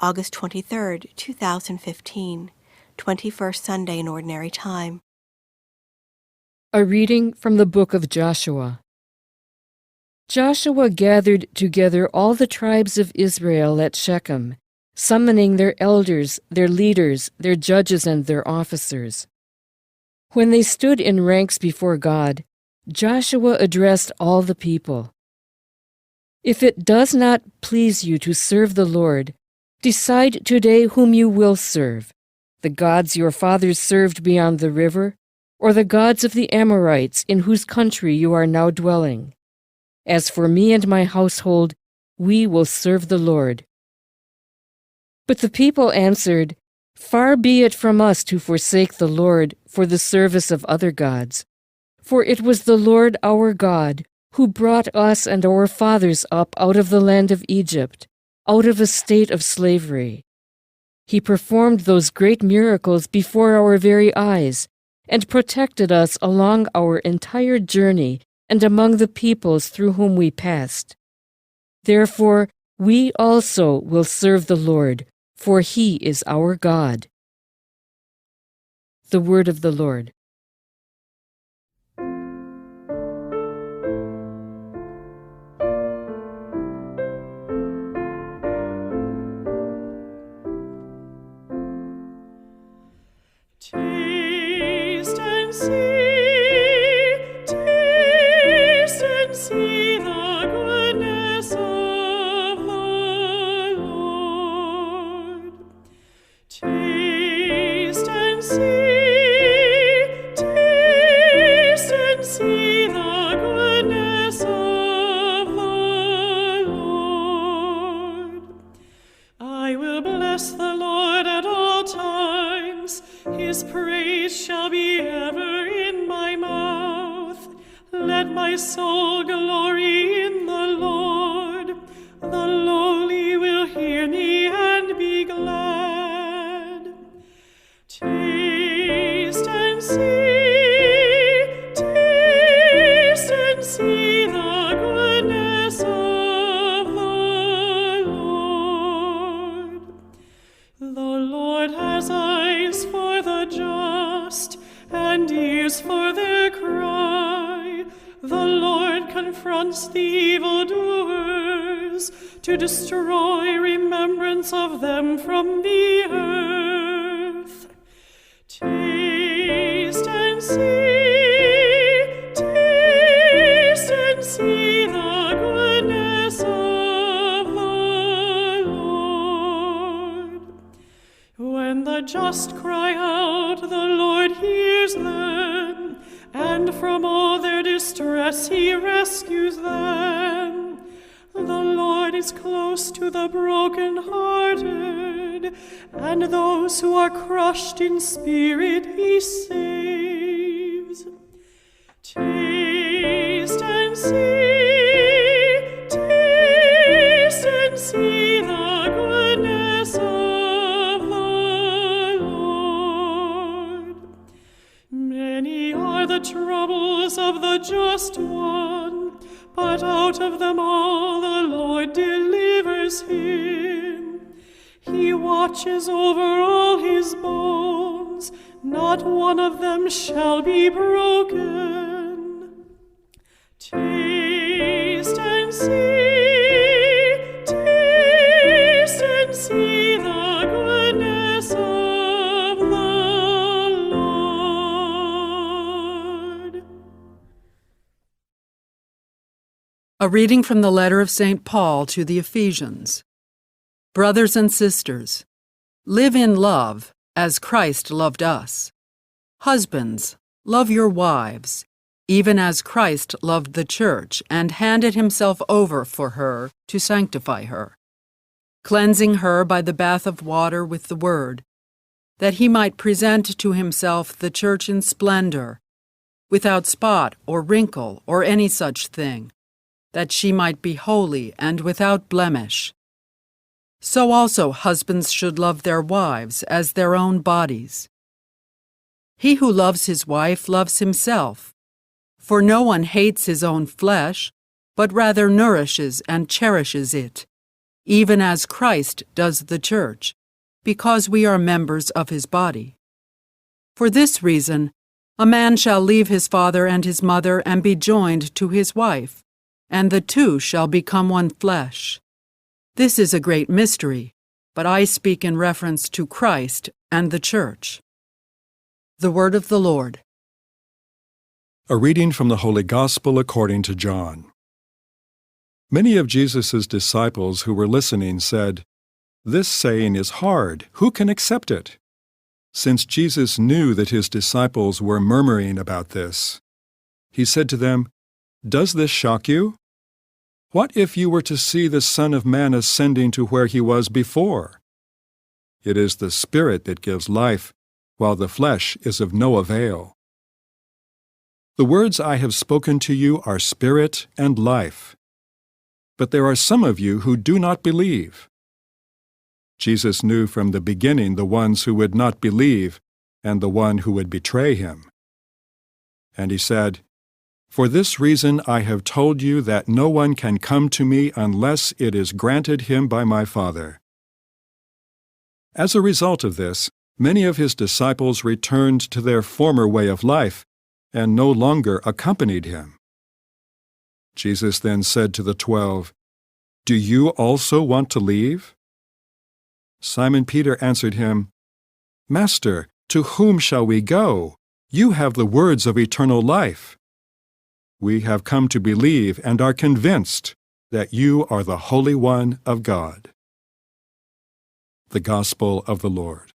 August 23, 2015, 21st Sunday in Ordinary Time. A reading from the book of Joshua. Joshua gathered together all the tribes of Israel at Shechem, summoning their elders, their leaders, their judges, and their officers. When they stood in ranks before God, Joshua addressed all the people. If it does not please you to serve the Lord, decide today whom you will serve, the gods your fathers served beyond the river, or the gods of the Amorites in whose country you are now dwelling. As for me and my household, we will serve the Lord. But the people answered, Far be it from us to forsake the Lord for the service of other gods. For it was the Lord our God who brought us and our fathers up out of the land of Egypt, out of a state of slavery. He performed those great miracles before our very eyes, and protected us along our entire journey and among the peoples through whom we passed. Therefore, we also will serve the Lord, for He is our God. The Word of the Lord. Taste and see the goodness of the Lord. Taste and see the goodness of the Lord. I will bless the Lord at all times. His praise shall be ever in my mouth. Let my soul glory in the Lord. The lowly will hear me and be glad. Taste and see the goodness of the Lord. The Lord has eyes for the just, and ears for their cry. The Lord confronts the evildoers, to destroy remembrance of them from the earth. Taste and see the goodness of the Lord. When the just cry out, the Lord hears them, and from all their distress He rescues them. The Lord is close to the brokenhearted, and those who are crushed in spirit He saves. Taste and see the goodness of the Lord. Many are the troubles of the just one, but out of them all the Lord delivers him. He watches over all his bones, not one of them shall be broken. Taste and see the goodness of the Lord. A reading from the letter of St. Paul to the Ephesians. Brothers and sisters, live in love as Christ loved us. Husbands, love your wives, even as Christ loved the church and handed himself over for her to sanctify her, cleansing her by the bath of water with the word, that he might present to himself the church in splendor, without spot or wrinkle or any such thing, that she might be holy and without blemish. So also husbands should love their wives as their own bodies. He who loves his wife loves himself, for no one hates his own flesh, but rather nourishes and cherishes it, even as Christ does the church, because we are members of his body. For this reason, a man shall leave his father and his mother and be joined to his wife, and the two shall become one flesh. This is a great mystery, but I speak in reference to Christ and the church. The word of the Lord. A reading from the Holy Gospel according to John. Many of Jesus' disciples who were listening said, "This saying is hard. Who can accept it?" Since Jesus knew that his disciples were murmuring about this, he said to them, "Does this shock you? What if you were to see the Son of Man ascending to where he was before? It is the Spirit that gives life, while the flesh is of no avail. The words I have spoken to you are spirit and life. But there are some of you who do not believe." Jesus knew from the beginning the ones who would not believe and the one who would betray him. And he said, "For this reason I have told you that no one can come to me unless it is granted him by my Father." As a result of this, many of his disciples returned to their former way of life and no longer accompanied him. Jesus then said to the 12, "Do you also want to leave?" Simon Peter answered him, "Master, to whom shall we go? You have the words of eternal life. We have come to believe and are convinced that you are the Holy One of God." The Gospel of the Lord.